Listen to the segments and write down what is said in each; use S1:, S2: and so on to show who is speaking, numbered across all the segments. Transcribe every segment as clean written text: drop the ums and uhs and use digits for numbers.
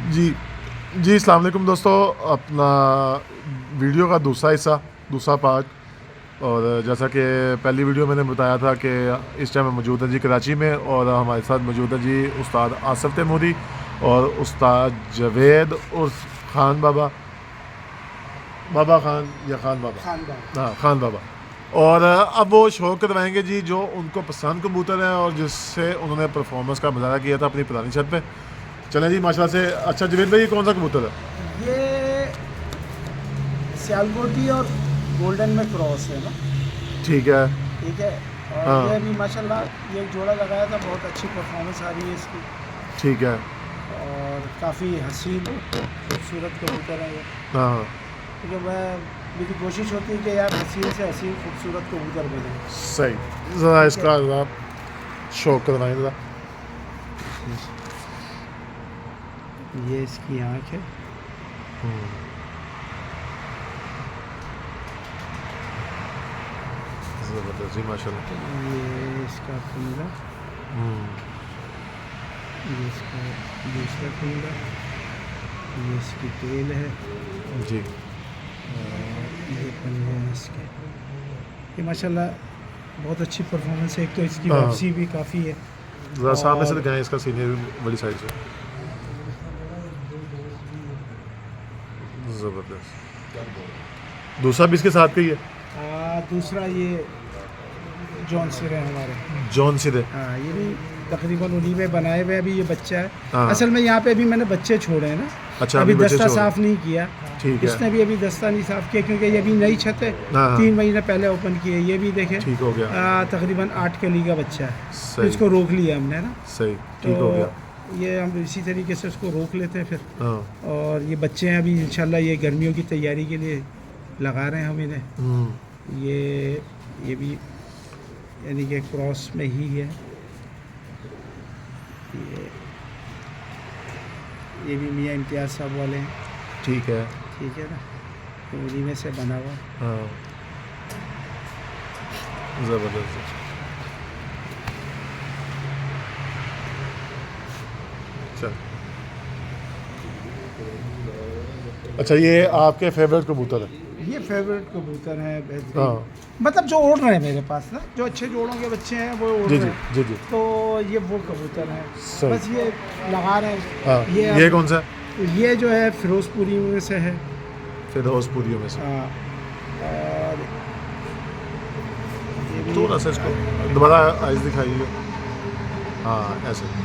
S1: जी जी, अस्सलाम वालेकुम दोस्तों। अपना वीडियो का दूसरा हिस्सा, दूसरा पार्ट। और जैसा कि पहली वीडियो मैंने बताया था कि इस टाइम मैं मौजूद है जी कराची में, और हमारे साथ मौजूद है जी उस्ताद आसिफ तैमूरी और उस्ताद जावेद उर्फ खान बाबा, बाबा खान या खान बाबा,
S2: खान बाबा।
S1: हाँ खान बाबा। और अब वो शो करवाएंगे जी जो उनको पसंद कबूतर है और जिससे उन्होंने परफॉर्मेंस का मुजाहरा किया था अपनी पुरानी छत पे। चलें जी माशाल्लाह से। अच्छा जवेद भाई, ये कौन सा कबूतर है?
S2: ये सियालकोटी और गोल्डन में क्रॉस है ना।
S1: ठीक है।
S2: ठीक है। और
S1: हाँ
S2: ये भी माशाल्लाह ये जोड़ा लगाया था, बहुत अच्छी परफॉर्मेंस आ रही है इसकी।
S1: ठीक है।
S2: और काफ़ी हसीन खूबसूरत कबूतर है ये।
S1: हाँ
S2: क्योंकि मेरी कोशिश होती है कि यार हसीन से हसीन खूबसूरत कबूतर बने।
S1: सही। ज़रा
S2: ठीक
S1: इसका
S2: है।
S1: ज़रा शो करवाएं ज़रा।
S2: ये इसकी आँख है।
S1: ज़बरदस्त जी माशाल्लाह।
S2: ये इसका कुंडा, ये इसका दूसरा कुंडा, ये इसकी टेल है।
S1: जी
S2: ये पंजे हैं इसके। ये माशाल्लाह बहुत अच्छी परफॉर्मेंस है। एक तो इसकी
S1: हाँ।
S2: वापसी भी काफ़ी है।
S1: ज़रा सामने से
S2: और
S1: दिखाएं इसका सीनियर भी बड़ी साइड से। ज़बरदस्त। दूसरा भी इसके साथ का ही है?
S2: दूसरा ये जॉन सिर है हमारे।
S1: जॉन सिरे।
S2: हाँ, ये भी तकरीबन उन्हीं में बनाए हुए अभी ये बच्चा है।
S1: हाँ।
S2: असल में यहाँ पे अभी मैंने बच्चे छोड़े हैं ना।
S1: अच्छा,
S2: अभी
S1: अभी बच्चे
S2: दस्ता
S1: छोड़े।
S2: साफ़ नहीं किया।
S1: ठीक है।
S2: इसने भी अभी दस्ता नहीं साफ़ किया क्योंकि ये अभी नई छत है।
S1: हाँ।
S2: 3 महीने पहले ओपन की है। ये भी देखें
S1: ठीक हो गया।
S2: तकरीबन 8 कली का बच्चा है। तो
S1: सही
S2: इसको रोक लिया हमने ना।
S1: सही ठीक
S2: तो
S1: हो गया।
S2: ये हम इसी तरीके से उसको रोक लेते हैं फिर।
S1: हाँ।
S2: और ये बच्चे हैं अभी इंशाल्लाह ये गर्मियों की तैयारी के लिए लगा रहे हैं हम इन्हें। ये भी यानी कि क्रॉस में ही है। ये भी मियाँ इम्तियाज़ साहब वाले हैं।
S1: ठीक है।
S2: ठीक है ना, तो उन्हीं में से बना हुआ।
S1: हाँ ज़बरदस्त। चल अच्छा, ये आपके फेवरेट कबूतर है?
S2: ये फेवरेट कबूतर है
S1: हाँ।
S2: बेहतरीन। मतलब जो उड़ रहे हैं मेरे पास ना, जो अच्छे जोड़ों के बच्चे हैं वो उड़
S1: जी
S2: रहे
S1: जी
S2: हैं।
S1: जी जी।
S2: तो ये वो कबूतर हैं।
S1: सही।
S2: बस ये लगा रहे हैं।
S1: हाँ
S2: ये
S1: ये कौन सा?
S2: ये जो है फिरोजपुरी में से है।
S1: फिरोजपुरियों में से।
S2: हाँ, और ये भी
S1: थोड़ा सा इसको दोबारा आइज दिखाइए। हाँ ऐसे।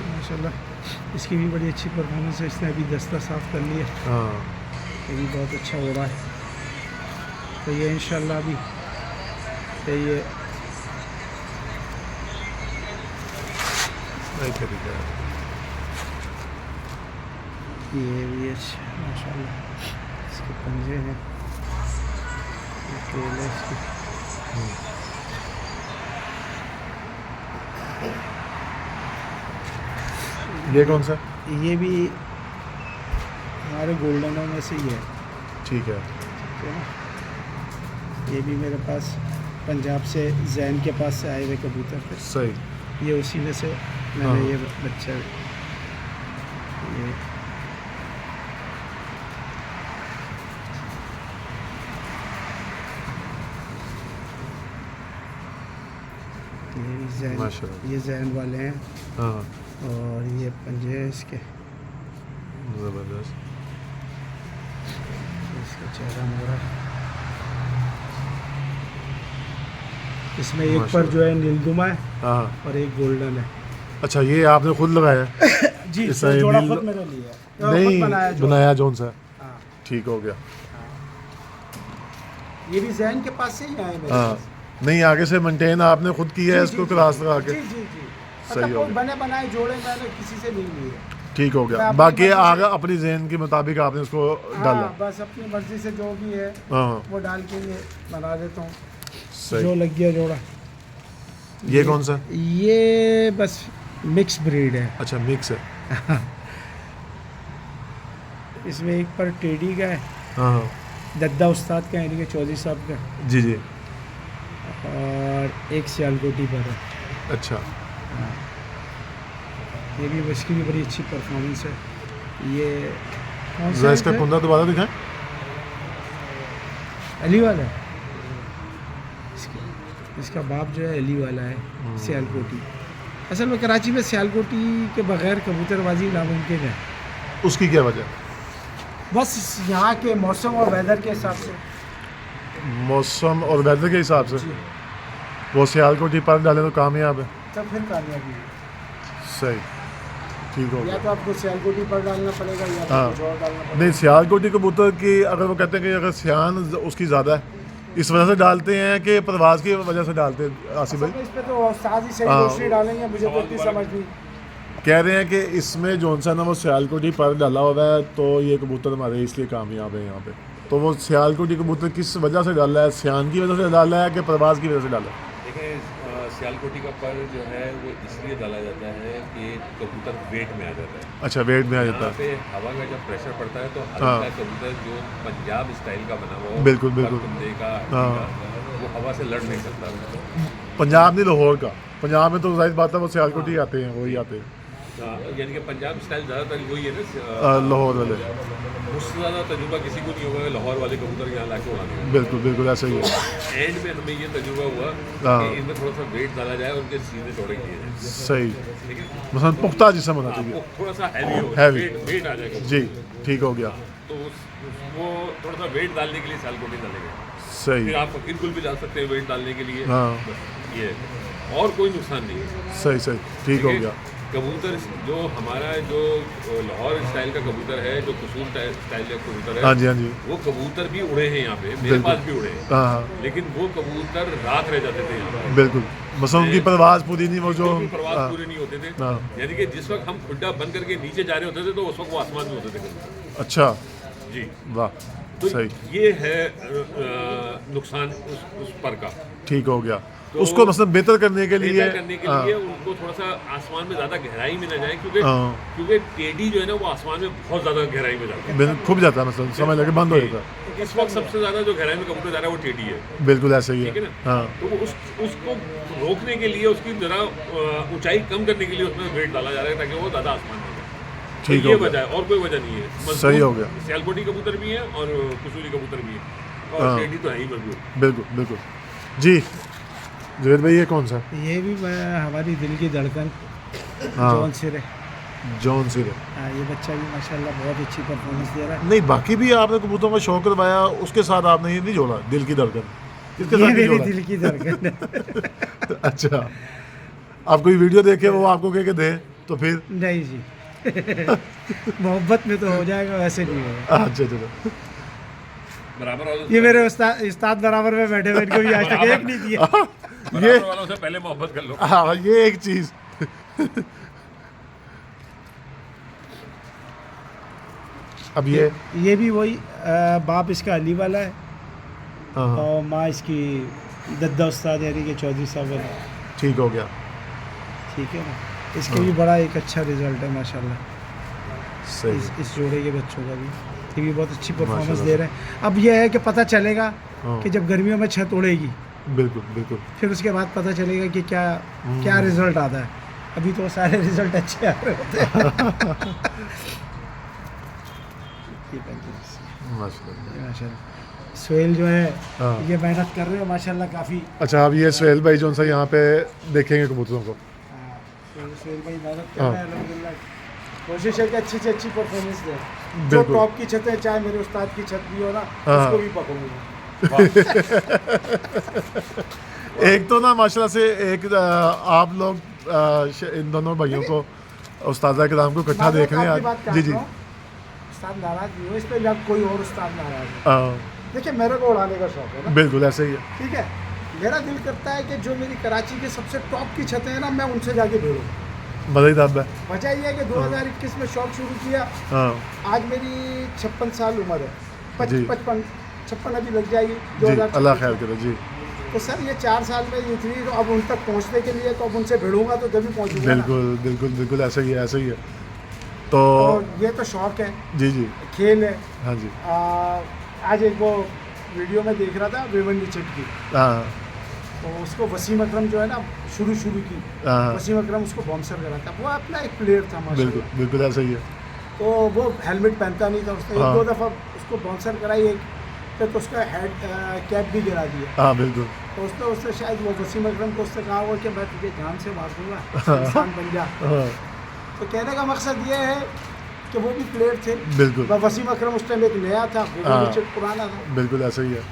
S2: माशाल्लाह इसकी भी बड़ी अच्छी परफॉर्मेंस है। इसने अभी दस्ता साफ़ कर लिया।
S1: हाँ
S2: ये भी बहुत अच्छा हो रहा है। तो ये इंशाल्लाह अभी तो ये
S1: नहीं तरीका है।
S2: ये भी अच्छा माशाल्लाह इसके पंजे हैं। ये टेल है इसकी।
S1: ये कौन सा?
S2: ये भी हमारे गोल्डनों में से ही है।
S1: ठीक है।
S2: ठीक है ना। ये भी मेरे पास पंजाब से जैन के पास से आए हुए कबूतर थे।
S1: सही।
S2: ये उसी में से मैंने
S1: हाँ।
S2: ये बच्चा ये
S1: माशाल्लाह।
S2: ये जैन वाले हैं।
S1: हाँ
S2: और ये पंजे हैं इसके।
S1: ज़बरदस्त।
S2: इसका चेहरा मोड़ा। इसमें एक पर जो है नीलदुमा है
S1: हाँ।
S2: और एक गोल्डन है।
S1: अच्छा, ये आपने खुद लगाया है?
S2: जी,
S1: इसका ये
S2: जोड़ा
S1: नील-
S2: खुद मेरे लिए है।
S1: नहीं
S2: खुद बनाया जोड़ा।
S1: बनाया जोन सा।
S2: हाँ,
S1: ठीक हो गया।
S2: ये भी जैन के पास से ही आए मेरे
S1: हाँ
S2: पास।
S1: नहीं, आगे से मेंटेन आपने खुद किया है
S2: जी,
S1: इसको
S2: जी,
S1: क्लास लगा के।
S2: जी जी जी।
S1: सही
S2: मतलब
S1: हो
S2: कोई
S1: गया।
S2: बने बनाए जोड़े मैंने किसी से नहीं लिए।
S1: ठीक हो
S2: मैं
S1: गया।
S2: अपनी
S1: बाकी
S2: मर्जी से-
S1: आगे अपनी जहन के मुताबिक आपने उसको डाला।
S2: हाँ, बस अपनी मर्जी से जो भी है
S1: हाँ
S2: वो डाल के ये बना देता हूँ। जो
S1: सही।
S2: लग गया जोड़ा।
S1: ये कौन सा?
S2: ये बस मिक्स ब्रीड है।
S1: अच्छा मिक्स है।
S2: इसमें एक पर टेडी का है,
S1: हाँ हाँ
S2: दद्दा उस्ताद का यानी कि चौधरी साहब का।
S1: जी जी।
S2: और एक सियालकोटी पर है।
S1: अच्छा,
S2: हाँ, ये भी इसकी भी बड़ी अच्छी परफॉर्मेंस है। ये कौन सा
S1: जरा इसका
S2: है?
S1: कुंदा दोबारा दिखाएं।
S2: अली वाला है इसका बाप जो है अली वाला है सियालकोटी। असल में कराची में सियालकोटी के बगैर कबूतरबाजी नामुमकिन है।
S1: उसकी क्या वजह?
S2: बस यहाँ के मौसम और वेदर के हिसाब से।
S1: मौसम और वेदर के हिसाब से
S2: जी,
S1: वो सियालकोटी पर डालें तो कामयाब है।
S2: तब फिर कामयाबी है।
S1: सही, ठीक हो
S2: या
S1: गया।
S2: तो आपको सियालकोटी पर डालना पड़ेगा या तो
S1: हाँ।
S2: कुछ और डालना पड़ेगा।
S1: नहीं, सियालकोटी कबूतर की अगर वो कहते हैं कि अगर सियान उसकी ज़्यादा है, इस वजह से डालते हैं कि परवाज़ की वजह से डालते हैं? आसिफ
S2: असल
S1: भाई
S2: में इस पे तो उस्ताद ही सही
S1: हाँ।
S2: रोशनी डालेंगे, मुझे तो इतनी समझ नहीं।
S1: कह रहे हैं कि इसमें जौन सा ना वो सियालकोटी पर डाला हुआ है, तो ये कबूतर हमारे इसलिए कामयाब है यहाँ पे। तो वो सियालकोटी कबूतर किस वजह से डाला है? सियान की वजह से डाला है कि परवाज़ की वजह से डाला है?
S3: देखिए सियालकोटी का पर जो है वो इसलिए डाला जाता है कि कबूतर वेट में आ जाता है।
S1: अच्छा, वेट में आ जाता
S3: यहाँ
S1: है।
S3: पे हवा का जब प्रेशर पड़ता है तो
S1: हाँ।
S3: हल्का कबूतर जो पंजाब स्टाइल का बना हुआ हो,
S1: बिल्कुल, बिल्कुल।
S3: कुंदे का,
S1: हाँ।
S3: वो हवा से लड़ नहीं सकता।
S1: पंजाब नहीं, लाहौर का। पंजाब में तो जाहिर बात है वो सियालकोटी आते हैं, वही आते हैं
S3: यानी कि पंजाब स्टाइल ज़्यादातर वही है ना।
S1: लाहौर वाले।
S3: उससे ज़्यादा तजुर्बा किसी को नहीं होगा कि लाहौर वाले कबूतर यहाँ लाके उड़ाने का।
S1: बिल्कुल बिल्कुल ऐसा ही है।
S3: एंड में हमें ये तजुर्बा हुआ
S1: हाँ।
S3: कि इनमें थोड़ा सा वेट डाला जाए और उनके सीने चौड़े किए जाए।
S1: सही,
S3: ठीक है,
S1: मसलन पुख्ता जिसम होना चाहिए।
S3: आपको थोड़ा सा हैवी हो,
S1: Heavy।
S3: वेट आ जाएगा।
S1: जी, ठीक हो गया।
S3: तो वो थोड़ा सा वेट डालने के लिए सियालकोटी डालेंगे।
S1: सही,
S3: फिर आप फकीरकुल भी डाल सकते हैं वेट डालने के लिए।
S1: हाँ।
S3: बस ये है। और कोई नुकसान नहीं है।
S1: सही सही, ठीक हो गया।
S3: कबूतर जो हमारा जो लाहौर स्टाइल का कबूतर है, जो कसूर स्टाइल का कबूतर है,
S1: हाँ जी, हाँ जी।
S3: वो कबूतर भी उड़े हैं यहाँ पे, मेरे
S1: बिल्कुल।
S3: पास भी उड़े हैं।
S1: हाँ हाँ,
S3: लेकिन वो कबूतर रात रह जाते थे यहाँ पे।
S1: बिल्कुल। मसलन उनकी परवाज़ पूरी नहीं, वो जो
S3: बिल्कुल प्रवास
S1: हाँ,
S3: पूरे नहीं होते थे।
S1: हाँ।
S3: यानी कि जिस वक्त हम खुड्डा बंद करके नीचे जा रहे होते थे तो उस वक्त वो आसमान में होते थे कबूतर।
S1: अच्छा,
S3: जी,
S1: वाह,
S3: तो
S1: सही,
S3: ये है नुकसान उस पर का।
S1: ठीक हो गया।
S3: तो
S1: उसको मतलब बेहतर करने के लिए
S3: बेहतर करने के
S1: हाँ,
S3: लिए उनको थोड़ा सा आसमान में ज़्यादा गहराई में न जाए, क्योंकि
S1: हाँ।
S3: क्योंकि टेडी जो है ना वो आसमान में बहुत ज़्यादा गहराई में जाता
S1: खूब जाता है, मतलब समझ लगे बंद हो जाता है।
S3: है। इस वक्त सबसे ज़्यादा जो गहराई में कबूतर जा रहा है वो टेडी है।
S1: बिल्कुल ऐसा ही
S3: ठीक है
S1: है।
S3: ना।
S1: हाँ,
S3: तो वो उसको रोकने के लिए, उसकी जरा ऊंचाई कम करने के लिए उसमें वेट डाला जा रहा है ताकि वो ज़्यादा आसमान में जाए।
S1: ठीक
S3: तो ये
S1: हो गया।
S3: वजह है और कोई वजह नहीं है। मजबूत
S1: सही हो गया।
S3: सियालकोटी कबूतर भी है और कसूरी कबूतर भी है और
S1: हाँ।
S3: टेडी तो है ही मजबूत।
S1: बिल्कुल बिल्कुल। जी जुबैर भाई, ये कौन सा?
S2: ये भी हमारी दिल की धड़कन
S1: हाँ।
S2: जॉन सिर है।
S1: जॉन सिर।
S2: हाँ, ये बच्चा भी माशाल्लाह बहुत अच्छी परफॉर्मेंस दे रहा है।
S1: नहीं, बाकी भी आपने कबूतरों का शौक करवाया, उसके साथ आपने ये नहीं जोड़ा दिल की धड़कन? इसके
S2: ये
S1: साथ नहीं
S2: मेरी
S1: जोड़ा?
S2: दिल की धड़कन है।
S1: अच्छा, आप कोई वीडियो देखे वो आपको कह के दे तो फिर?
S2: नहीं जी, मोहब्बत में तो हो जाएगा, वैसे नहीं होगा।
S1: अच्छा चलो,
S3: बराबर वालों
S2: ये मेरे उस्ताद बराबर में बैठे हुए, इनको भी आज तक एक नहीं दिया।
S3: बराबर वालों से पहले मोहब्बत कर लो।
S1: हाँ, ये एक चीज। अब
S2: ये भी वही बाप इसका अली वाला है
S1: हाँ, हाँ,
S2: और माँ इसकी दद्दा उस्ताद यानी कि चौधरी साहब वाला।
S1: ठीक हो गया।
S2: ठीक है ना, इसका भी बड़ा एक अच्छा रिजल्ट है माशाल्लाह।
S1: सही,
S2: इस जोड़े के बच्चों का भी, ये भी बहुत अच्छी परफॉर्मेंस
S1: माशाल्लाह।
S2: दे रहे हैं। अब यह है कि पता चलेगा
S1: हाँ।
S2: कि जब गर्मियों में छत उड़ेगी
S1: बिल्कुल बिल्कुल।
S2: फिर उसके बाद पता चलेगा कि क्या रिजल्ट आता है। अभी तो सारे रिजल्ट अच्छे आ रहे होते हैं।
S1: माशाल्लाह।
S2: माशाल्लाह सोहेल जो है
S1: हाँ।
S2: ये मेहनत कर रहे हो माशाल्लाह काफ़ी।
S1: अच्छा, अब ये सुहेल भाई जो सा यहाँ पे देखेंगे कबूतरों को।
S2: सोहेल भाई मेहनत कर
S1: हाँ।
S2: रहे हैं अल्हम्दुलिल्लाह। कोशिश है कि अच्छी से अच्छी परफॉर्मेंस दे। जो
S1: बिल्कुल।
S2: टॉप की छत है, चाहे मेरे उस्ताद की छत भी हो ना,
S1: हाँ।
S2: उसको भी पकड़ूंगा।
S1: एक तो ना माशाल्लाह से एक आप लोग इन दोनों भाइयों को, उस्ताद किराम को इकट्ठा देख रहे हैं
S2: आपकी बात
S1: आज।
S2: काट
S1: जी जी।
S2: रहा हूँ। उस्ताद नाराज नहीं हो इस पे, या कोई और उस्ताद नाराज है।
S1: हाँ,
S2: देखिए मेरे को उड़ाने का शौक है ना,
S1: बिल्कुल ऐसे ही है।
S2: ठीक है। मेरा दिल करता है कि जो मेरी कराची के सबसे टॉप की छतें हैं ना, मैं उनसे जाके भिड़ूँ।
S1: मजा ही था।
S2: वजह यह है कि 2021 में शौक शुरू किया,
S1: हाँ
S2: आज मेरी 56 साल उम्र है।
S1: जी।
S2: 56 अभी लग जाएगी
S1: जी,
S2: 2026
S1: अल्लाह खैर करे जी।
S2: तो सर ये 4 साल में ये थी, तो अब उन तक पहुंचने के लिए तो अब उनसे भिड़ूंगा तो जब भी पहुंचूंगा ना।
S1: बिल्कुल बिल्कुल बिल्कुल ऐसे ही है, ऐसे ही है। तो
S2: तो ये तो शौक है,
S1: जी जी,
S2: खेल है।
S1: हाँ जी,
S2: आज एक वो वीडियो में देख रहा था भिवंडी चिट की,
S1: हाँ
S2: तो उसको वसीम अकरम जो है ना शुरू की
S1: हाँ।
S2: वसीम अकरम उसको बाउंसर करा था, वो अपना एक प्लेयर था माशाल्लाह।
S1: बिल्कुल बिल्कुल ऐसा ही है।
S2: तो वो हेलमेट पहनता नहीं था, उसने
S1: हाँ।
S2: 1-2 दफ़ा उसको बाउंसर कराई, एक फिर तो उसका हेड कैप भी गिरा दिया।
S1: हाँ बिल्कुल।
S2: तो उसने शायद वो वसीम अकरम को उससे कहा हुआ कि मैं तुझे जान से मार दूंगा, इंसान बन जा।
S1: हाँ
S2: तो कहने का मकसद ये है कि वो भी प्लेयर थे।
S1: बिल्कुल।
S2: वसीम अकरम उस टाइम एक नया था,
S1: हाँ।
S2: रिचर्ड पुराना था।
S1: बिल्कुल ऐसा ही है।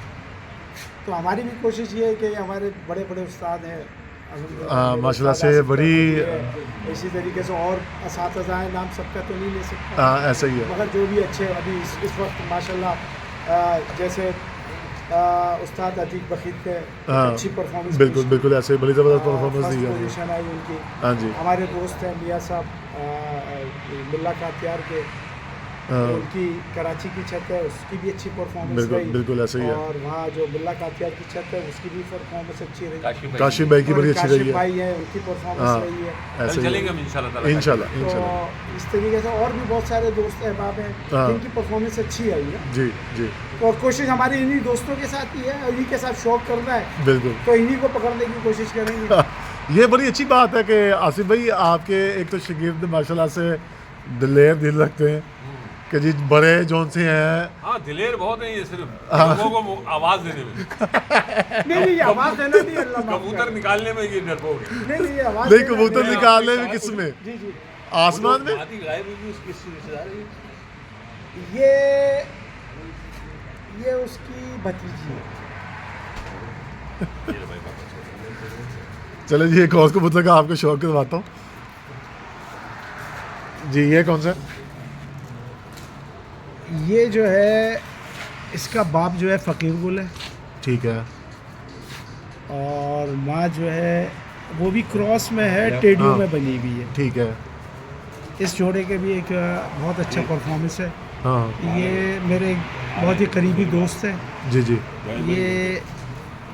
S2: तो हमारी भी कोशिश ये है कि हमारे बड़े बड़े उस्ताद हैं,
S1: माशाल्लाह से
S2: उस्ताद आसिफ
S1: बड़ी-
S2: रहमतुल्लाह है, इसी तरीके से और असातिज़ा हैं, नाम सबका तो नहीं ले सकता,
S1: हाँ ऐसा ही है।
S2: मगर जो भी अच्छे अभी इस वक्त माशाल्लाह जैसे उस्ताद अतीक बखीत ने
S1: हाँ,
S2: अच्छी परफॉर्मेंस
S1: बिल्कुल बिल्कुल ऐसे बड़ी ज़बरदस्त परफॉर्मेंस दी है।
S2: पोजीशन आई उनकी।
S1: हाँ जी।
S2: हमारे दोस्त हैं मियाँ साहब मुल्ला कातियार के,
S1: हाँ
S2: उनकी कराची की छत है, उसकी भी अच्छी परफॉर्मेंस
S1: बिल्कुल
S2: रही।
S1: बिल्कुल ऐसा ही है।
S2: और वहाँ जो मुल्ला कातियार की छत है उसकी भी परफॉर्मेंस अच्छी रही।
S1: काशिम भाई की बड़ी अच्छी रही
S2: काशिफ
S1: है।
S2: भाई है, उनकी परफॉर्मेंस
S1: हाँ
S2: रही है।
S1: ऐसे ही
S3: चलेंगे
S1: है।
S3: हम इंशाल्लाह ताला।
S1: इंशाल्लाह
S2: तो
S1: इंशाल्लाह।
S2: इस तरीके से और भी बहुत सारे दोस्त अहबाब हैं
S1: हाँ।
S2: जिनकी परफॉर्मेंस अच्छी आई है।
S1: जी जी
S2: और कोशिश हमारी इन्हीं दोस्तों के साथ ही है, इन्हीं के साथ शौक करना है,
S1: बिल्कुल।
S2: तो इन्हीं को पकड़ने की कोशिश करेंगे।
S1: ये बड़ी अच्छी बात है कि आसिफ भाई आपके एक तो शागिर्द माशाल्लाह से दिलेर दिल रखते हैं कि जी बड़े जौन से हैं।
S3: हाँ दिलेर बहुत है ये, सिर्फ
S1: हाँ।
S3: लोगों को आवाज देने में,
S2: नहीं ये आवाज़ देना नहीं, अल्लाह माफ़
S3: कबूतर
S2: करे।
S3: निकालने में ये डरपोक है।
S2: नहीं ये आवाज़
S1: नहीं
S2: देना
S1: कबूतर
S2: नहीं।
S1: निकालने में किस में?
S2: जी जी,
S1: आसमान में?
S3: हाथी गायब हुई उसकी रिश्तेदार है।
S2: ये उसकी भतीजी है।
S3: ये भाई बात है।
S1: चले जी एक और कबूतर का आपको शौक करवाता हूँ। जी ये कौन सा?
S2: ये जो है इसका बाप जो है फ़कीर गुल है,
S1: ठीक है।
S2: और माँ जो है वो भी क्रॉस में है, टेडियो
S1: हाँ।
S2: में बनी हुई है।
S1: ठीक है।
S2: इस जोड़े के भी एक बहुत अच्छा परफॉर्मेंस है।
S1: हाँ
S2: ये मेरे एक बहुत ही करीबी दोस्त है,
S1: जी जी
S2: ये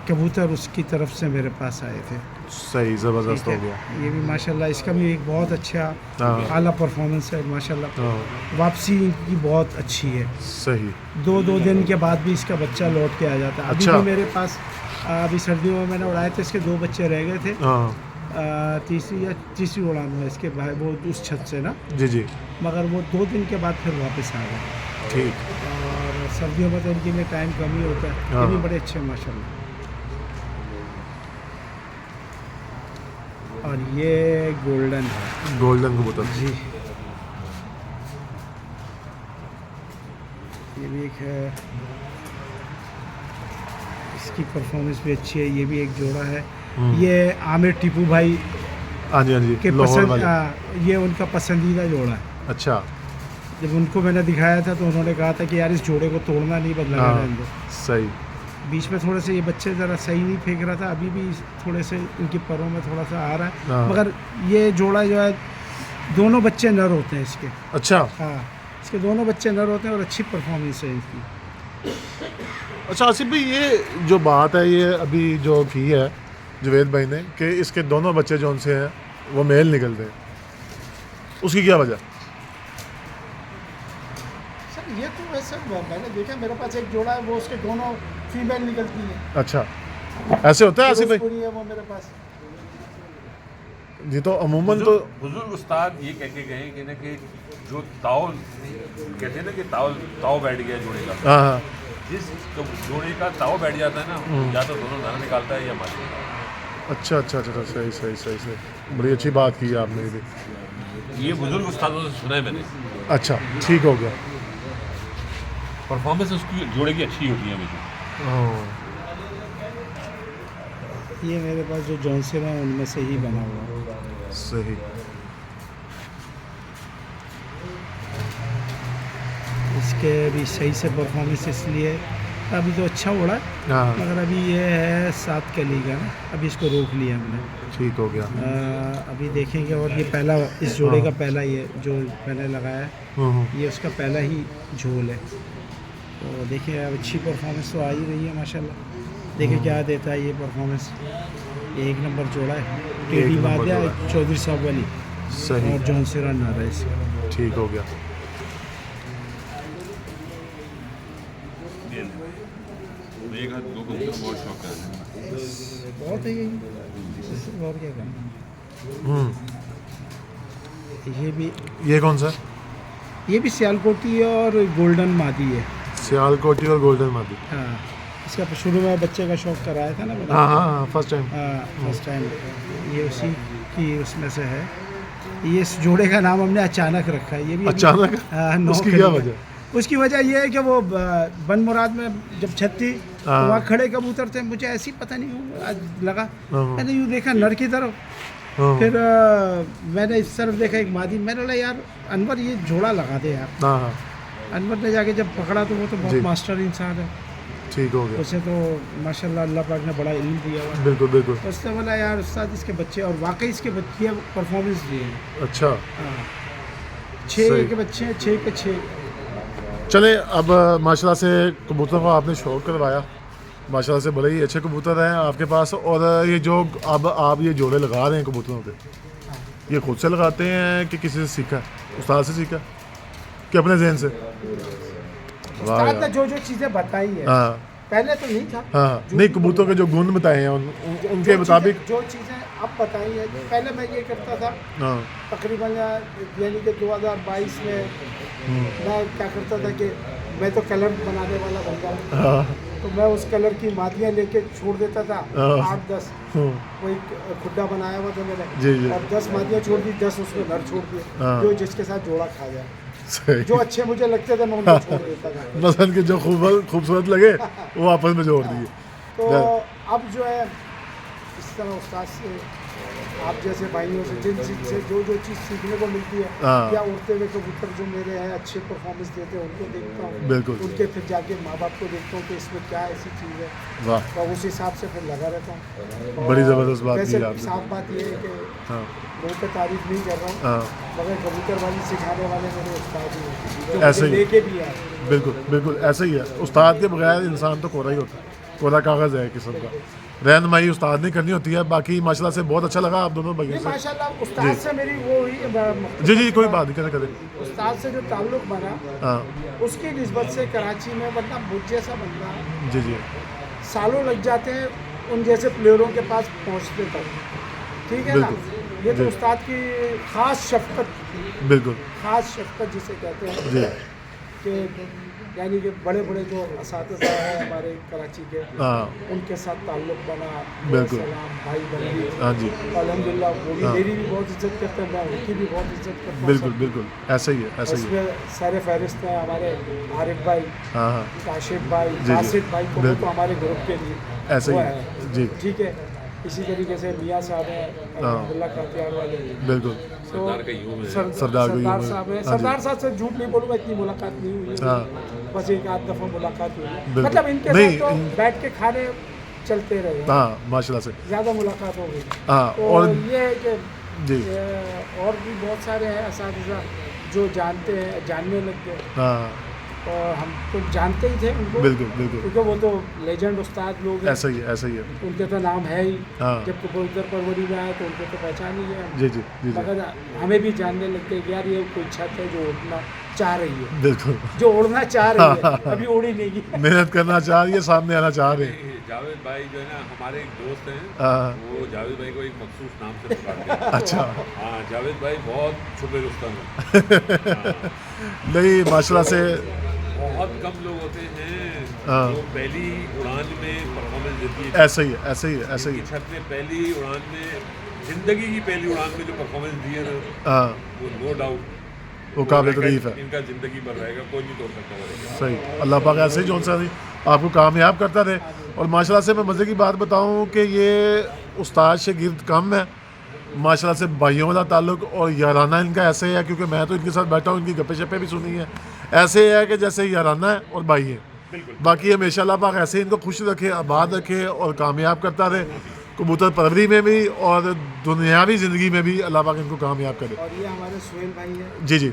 S2: कबूतर उसकी तरफ से मेरे पास आए थे।
S1: सही ज़बरदस्त
S2: ठीक
S1: हो
S2: है,
S1: गया।
S2: ये भी माशाल्लाह इसका भी एक बहुत अच्छा
S1: हाँ।
S2: आला परफॉर्मेंस है माशाल्लाह।
S1: हाँ
S2: वापसी इनकी बहुत अच्छी है,
S1: सही।
S2: 2 दिन के बाद भी इसका बच्चा लौट के आ जाता है। अभी
S1: अच्छा।
S2: भी मेरे पास अभी सर्दियों में मैंने उड़ाए थे, इसके 2 बच्चे रह गए थे।
S1: हाँ
S2: तीसरी उड़ान में इसके भाई वो उस छत से ना,
S1: जी जी
S2: मगर वो 2 दिन के बाद फिर वापस आ गए।
S1: ठीक।
S2: और सर्दियों में तो इनके लिए टाइम कम ही होता है। ये भी
S1: हाँ।
S2: बड़े अच्छे हैं माशाल्लाह। और ये गोल्डन है
S1: गोल्डन कबूतर।
S2: जी, ये भी एक है, इसकी परफॉर्मेंस भी अच्छी है। ये भी एक जोड़ा है, ये आमिर टीपू भाई
S1: हाँ जी
S2: के
S1: लाहौर
S2: पसंद
S1: वाले।
S2: ये उनका पसंदीदा जोड़ा है।
S1: अच्छा।
S2: जब उनको मैंने दिखाया था तो उन्होंने कहा था कि यार इस जोड़े को तोड़ना नहीं, बदलना
S1: हाँ
S2: रहने दो।
S1: सही।
S2: बीच में थोड़े से ये बच्चे ज़रा सही नहीं फेंक रहा था, अभी भी थोड़े से इनके पैरों में थोड़ा सा आ रहा है,
S1: हाँ।
S2: मगर ये जोड़ा जो है दोनों बच्चे नर होते हैं इसके।
S1: अच्छा
S2: हाँ, इसके दोनों बच्चे नर होते हैं और अच्छी परफॉर्मेंस है इनकी।
S1: अच्छा आसिफ भाई ये जो बात है ये अभी जो की है जवेद भाई ने कि इसके दोनों बच्चे जौन से हैं वो मेल निकलते हैं, उसकी क्या वजह?
S2: सर ये तो वैसे मैंने देखा, मेरे पास एक जोड़ा है वो उसके दोनों फीमेल निकलती है।
S1: अच्छा ऐसे होता है आसिफ भाई?
S2: पूरी है वो मेरे पास।
S1: जी तो अमूमन तो
S3: बुजुर्ग उस्ताद ये कह के गए कि ना कि जो ताव कहते हैं ना कि ताव बैठ गया जोड़े का,
S1: हाँ हाँ
S3: जिस जोड़े का ताव बैठ जाता है ना, या तो दोनों दाना निकालता है या मार देता है।
S1: अच्छा अच्छा अच्छा सही सही सही सही बड़ी अच्छी बात की है आपने ये भी।
S3: ये बुजुर्ग उस्तादों से सुना है मैंने।
S1: अच्छा ठीक हो गया।
S3: परफॉर्मेंस उसकी जोड़े की अच्छी होती है हमेशा।
S1: हाँ,
S2: ये मेरे पास जो जॉनसन है उनमें से ही बना हुआ है।
S1: सही।
S2: इसके भी सही से परफॉर्मेंस इसलिए अभी तो अच्छा उड़ा,
S1: हाँ
S2: मगर अभी ये है 7 कली का ना, अभी इसको रोक लिया हमने।
S1: ठीक हो गया।
S2: अभी देखेंगे। और ये पहला इस जोड़े का पहला ये जो मैंने लगाया है, ये उसका पहला ही झोल है। तो देखिए अब अच्छी परफॉर्मेंस तो आ ही रही है माशाल्लाह। देखिए क्या देता है ये परफॉर्मेंस। ये 1 नंबर जोड़ा है, टेडी
S1: नंबर
S2: मादिया
S1: जोड़ा है।
S2: चौधरी साहब वाली
S1: सही
S2: और जॉनसन नारा है इसका।
S1: ठीक हो गया।
S3: एक हाथ 2 कबूतर में बहुत शौक है।
S2: बहुत है यही, इससे और क्या करना। ये भी
S1: ये कौन सा?
S2: ये भी सियालकोटी और गोल्डन मादी है।
S1: सियालकोटी और गोल्डन मादी।
S2: हाँ, इसका शुरू में बच्चे का शौक कराया था ना मैंने।
S1: हाँ हाँ हाँ, फर्स्ट टाइम।
S2: हाँ, फर्स्ट टाइम ये उसी की उसमें से है। ये इस जोड़े का नाम हमने अचानक रखा है। ये भी
S1: अचानक?
S2: हाँ, 9
S1: उसकी क्या
S2: खरीदा।
S1: वजह?
S2: उसकी वजह ये है कि वो बन मुराद में जब छत थी तो
S1: हाँ।
S2: वहाँ खड़े कबूतर थे, मुझे ऐसी पता नहीं क्यों आज लगा,
S1: हाँ।
S2: मैंने यूँ देखा नर की तरफ,
S1: हाँ
S2: फिर मैंने इस तरफ देखा एक मादी, मैंने बोला यार अनवर ये जोड़ा लगा दे यार।
S1: हाँ हाँ,
S2: अनवर ने जाके जब पकड़ा तो वो तो
S1: जी।
S2: बहुत मास्टर इंसान है,
S1: ठीक हो गया।
S2: उसे तो माशाल्लाह अल्लाह पाक ने बड़ा इल्म दिया हुआ है।
S1: बिल्कुल बिल्कुल।
S2: तो उसने बोला यार उस्ताद इसके बच्चे, और वाकई इसके बच्चे परफॉर्मेंस दिए हैं।
S1: अच्छा,
S2: हाँ,
S1: सही।
S2: 6 के बच्चे हैं, 6 के 6।
S1: चले अब माशाल्लाह से कबूतरों का आपने शौक करवाया, माशाल्लाह से बड़े ही अच्छे कबूतर हैं आपके पास। और ये जो अब आप ये जोड़े लगा रहे हैं कबूतरों के, ये खुद से लगाते हैं कि किसी से सीखा है, उस्ताद से सीखा कि अपने जहन से? वाह
S2: उस्ताद ने
S1: यार।
S2: जो जो चीज़ें बताई है,
S1: हाँ
S2: पहले तो नहीं था।
S1: हाँ, नहीं कबूतरों के जो गुण बताए हैं उनके मुताबिक।
S2: जो चीज़ें अब बताई है, पहले मैं ये करता था
S1: हाँ
S2: तकरीबन, यानी कि 2022 में मैं क्या करता था कि मैं तो कलर बनाने वाला बंदा हूँ,
S1: हाँ
S2: तो मैं उस कलर की मादियाँ लेके छोड़ देता था।
S1: हाँ।
S2: 8-10
S1: हाँ,
S2: कोई खुड्डा बनाया हुआ था मैंने,
S1: जी, जी।
S2: और 10 मादियाँ छोड़ दी, 10 उसमें नर छोड़ दिए,
S1: हाँ।
S2: जो जिसके साथ जोड़ा खा जाए।
S1: सही।
S2: जो अच्छे मुझे लगते थे मैं उनको छोड़ देता था।
S1: मसलन के जो खूबसूरत लगे वो आपस में जोड़ दिए।
S2: तो अब जो है इस तरह उस्ताद से, आप जैसे भाइयों से, जिन से जो जो चीज़ सीखने को मिलती है,
S1: हाँ।
S2: या उड़ते हुए कबूतर जो मेरे हैं अच्छे परफॉर्मेंस देते हैं उनको देखता हूँ,
S1: बिल्कुल।
S2: उनके फिर जाके माँ बाप को देखता हूँ कि इसमें क्या ऐसी चीज़ है,
S1: वाह,
S2: तो उस हिसाब से फिर लगा रहता हूँ।
S1: बड़ी
S2: और
S1: ज़बरदस्त बात
S2: वैसे
S1: की आपने।
S2: साफ बात ये है कि
S1: हाँ
S2: लोगों की तारीफ नहीं कर रहा हूँ,
S1: हाँ,
S2: मगर कबूतरबाजी सिखाने वाले मेरे उस्ताद ही हैं, जो
S1: ऐसे
S2: मुझे
S1: ही।
S2: लेके भी आए।
S1: बिल्कुल बिल्कुल ऐसा ही है। उस्ताद के बगैर इंसान तो कोरा ही होता है, कोरा कागज़ है किस्म का। रहनुमाई उस्ताद ने करनी होती है। बाकी माशाल्लाह से बहुत अच्छा लगा आप दोनों भाइयों
S2: नहीं,
S1: से।
S2: माशाल्लाह उस्ताद से मेरी वो हुई,
S1: जी जी, कोई बात नहीं, करें।
S2: उस्ताद से जो ताल्लुक बना
S1: हाँ
S2: उसकी निस्बत से कराची में, वरना मुझ जैसा बंदा
S1: जी जी,
S2: सालों लग जाते हैं उन जैसे प्लेयरों के पास पहुंचते तक, ठीक है ना।
S1: बिल्कुल।
S2: ये तो
S1: जी।
S2: उस्ताद की ख़ास शफ़क़त,
S1: बिल्कुल
S2: ख़ास शफ़क़त जिसे कहते हैं
S1: जी।
S2: कि यानी कि बड़े बड़े जो असातिज़ा हैं हमारे कराची के,
S1: हाँ
S2: उनके साथ ताल्लुक बना,
S1: बिल्कुल।
S2: सलाम भाई बंदी,
S1: हाँ जी,
S2: अल्हम्दुलिल्लाह वो भी
S1: हाँ।
S2: मेरी भी बहुत इज्जत करते हैं, मैं उनकी भी बहुत इज्जत करता हूँ।
S1: बिल्कुल बिल्कुल ऐसा ही है, ऐसा ही है।
S2: इसमें सारे फहरिस्त हैं हमारे आरिफ भाई,
S1: हाँ हाँ,
S2: काशिफ भाई,
S1: जी।
S2: बासित भाई को, वो
S1: बिल्कुल।
S2: तो हमारे ग्रुप के लिए
S1: ऐसा ही
S2: वो
S1: है।
S2: है।
S1: जी
S2: ठीक है, इसी तरीके से मियाँ साहब हैं अब्दुल्ला कातियार वाले,
S1: बिल्कुल।
S2: तो
S3: सरदार का यूं है।
S1: सरदार का यूं है।
S2: साहब हैं।
S1: हाँ जी।
S2: सरदार साहब से झूठ नहीं बोलूँगा, इतनी मुलाकात नहीं हुई है,
S1: हाँ
S2: बस एक आध दफ़ा मुलाकात हुई है।
S1: बिल्कुल।
S2: मतलब इनके
S1: नहीं,
S2: साथ तो बैठ के खाने चलते रहे,
S1: हाँ माशाल्लाह से।
S2: ज़्यादा मुलाकात हो गई।
S1: हाँ
S2: तो
S1: और
S2: ये है कि
S1: जी
S2: और भी बहुत सारे हैं असातिज़ा जो जानते हैं, जानने लग गए,
S1: हाँ
S2: और हम तो जानते ही थे उनको,
S1: बिल्कुल बिल्कुल
S2: क्योंकि वो तो लेजेंड उस्ताद लोग हैं,
S1: ऐसा ही है, ऐसा ही है।
S2: उनके तो नाम है ही।
S1: हाँ
S2: जब कबूतर परवरी में आए तो उनको तो पहचान ही है,
S1: जी जी जी जी,
S2: मगर हमें भी जानने लग गए कि यार ये कोई छत है जो उड़ना चाह रही है,
S1: बिल्कुल।
S2: जो उड़ना चाह रही है, अभी उड़ी नहीं है।
S1: मेहनत करना चाह रही है, सामने आना चाह रहे हैं।
S3: जावेद भाई जो है ना हमारे एक दोस्त हैं,
S1: हाँ,
S3: वो जावेद भाई को एक मखसूस नाम से पुकारते हैं।
S1: अच्छा
S3: हाँ, जावेद भाई बहुत छुपे रुस्तम हैं।
S1: नहीं माशाल्लाह से।
S3: बहुत कम लोग होते हैं
S1: हाँ।
S3: जो पहली उड़ान में परफॉर्मेंस देती है।
S1: ऐसा ही है, ऐसा ही है, ऐसा ही
S3: इनकी
S1: है।
S3: छत में पहली उड़ान में, जिंदगी की पहली उड़ान में जो परफॉर्मेंस दी है ना,
S1: हाँ
S3: वो नो डाउट
S1: वो काबिल तारीफ है।
S3: इनका जिंदगी भर रहेगा, कोई नहीं तोड़ सकता वो।
S1: सही, अल्लाह पाक ऐसे ही जौन सा नहीं आपको कामयाब करता रहे। और माशाल्लाह से मैं मज़े की बात बताऊं कि ये उस्ताद शागिर्द कम है, माशाल्लाह से भाइयों वाला ताल्लुक और याराना इनका ऐसे है, क्योंकि मैं तो इनके साथ बैठा हूँ, इनकी गप्पे शप्पे भी सुनी है, ऐसे है कि जैसे याराना है और भाई है। बाकी हमेशा अल्लाह पाक ऐसे ही इनको खुश रखे, आबाद रखे और कामयाब करता रहे, कबूतर परवरी में भी और दुनियावी ज़िंदगी में भी अल्लाह पाक इनको कामयाब करे।
S2: और ये हमारे सुहेल भाई हैं,
S1: जी जी,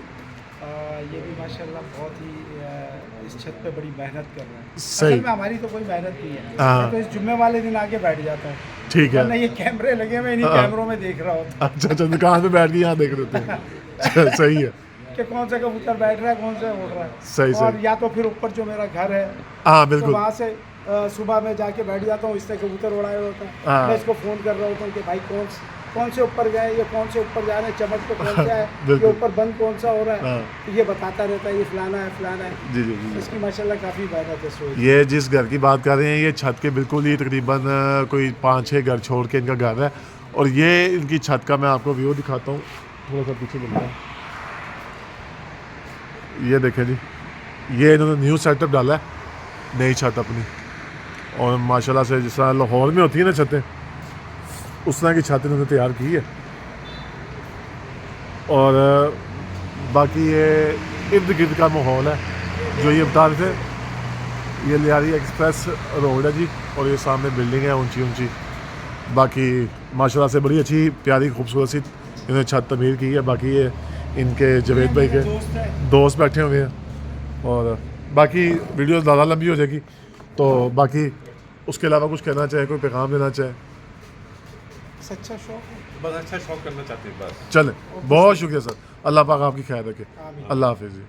S2: ये भी माशाल्लाह बहुत ही इस छत पे बड़ी मेहनत कर रहे हैं।
S1: सही।
S2: असल में हमारी तो कोई मेहनत नहीं है,
S1: हाँ।
S2: मैं तो इस जुम्मे वाले दिन आके बैठ जाता हूँ,
S1: ठीक है।
S2: वरना ये कैमरे लगे हुए, इन्हीं
S1: हाँ।
S2: कैमरों में देख रहा होता
S1: अच्छा अच्छा, दुकान पे बैठ के यहाँ देख रहे थे। सही है,
S2: कि कौन सा कबूतर बैठ रहा है, कौन सा उड़ रहा है।
S1: सही,
S2: और
S1: सही।
S2: या तो फिर ऊपर जो मेरा घर है
S1: हाँ
S2: तो
S1: बिल्कुल।
S2: वहाँ से सुबह में जाके बैठ जाता हूँ, इससे कबूतर उड़ाया होता है।
S1: हाँ।
S2: मैं इसको फ़ोन कर रहा होता हूँ कि भाई कौन से ऊपर गए, ये कौन से ऊपर जा रहे हैं, चमक तो कौन सा है,
S1: बिल्कुल।
S2: ये ऊपर बंद कौन सा हो रहा है,
S1: हाँ।
S2: तो ये बताता रहता है, ये फलाना है फलाना है।
S1: जी जी जी।
S2: इसकी माशाल्लाह काफ़ी इबादत है सोच।
S1: ये जिस घर की बात कर रहे हैं ये छत के बिल्कुल ही तकरीबन कोई 5-6 घर छोड़ के इनका घर है। और ये इनकी छत का मैं आपको व्यू दिखाता हूँ, थोड़ा सा पीछे मिलता है। ये देखें जी, ये इन्होंने न्यू सेटअप डाला है, नई छत अपनी। और माशाल्लाह से जिस तरह लाहौर में होती है ना छतें, उस तरह की छत इन्होंने तैयार की है। और बाकी ये इर्द गिर्द का माहौल है जो ये बता रहे थे। ये लियारी एक्सप्रेस रोड है जी, और ये सामने बिल्डिंग है ऊंची ऊंची। बाकी माशाल्लाह से बड़ी अच्छी प्यारी खूबसूरत सी इन्होंने छत तमीर की है। बाकी ये इनके जवेद भाई के
S2: दोस्त है।
S1: दोस्त बैठे हुए हैं। और बाकी वीडियो ज़्यादा लंबी हो जाएगी, तो बाकी उसके अलावा कुछ कहना चाहे, कोई पैगाम देना चाहे?
S2: सच्चा शौक है।
S3: बस अच्छा शौक करना चाहते हैं बस।
S1: चलें, बहुत शुक्रिया सर, अल्लाह पाक आपकी खैर रखे।
S2: आमीन।
S1: अल्लाह हाफिज़ जी।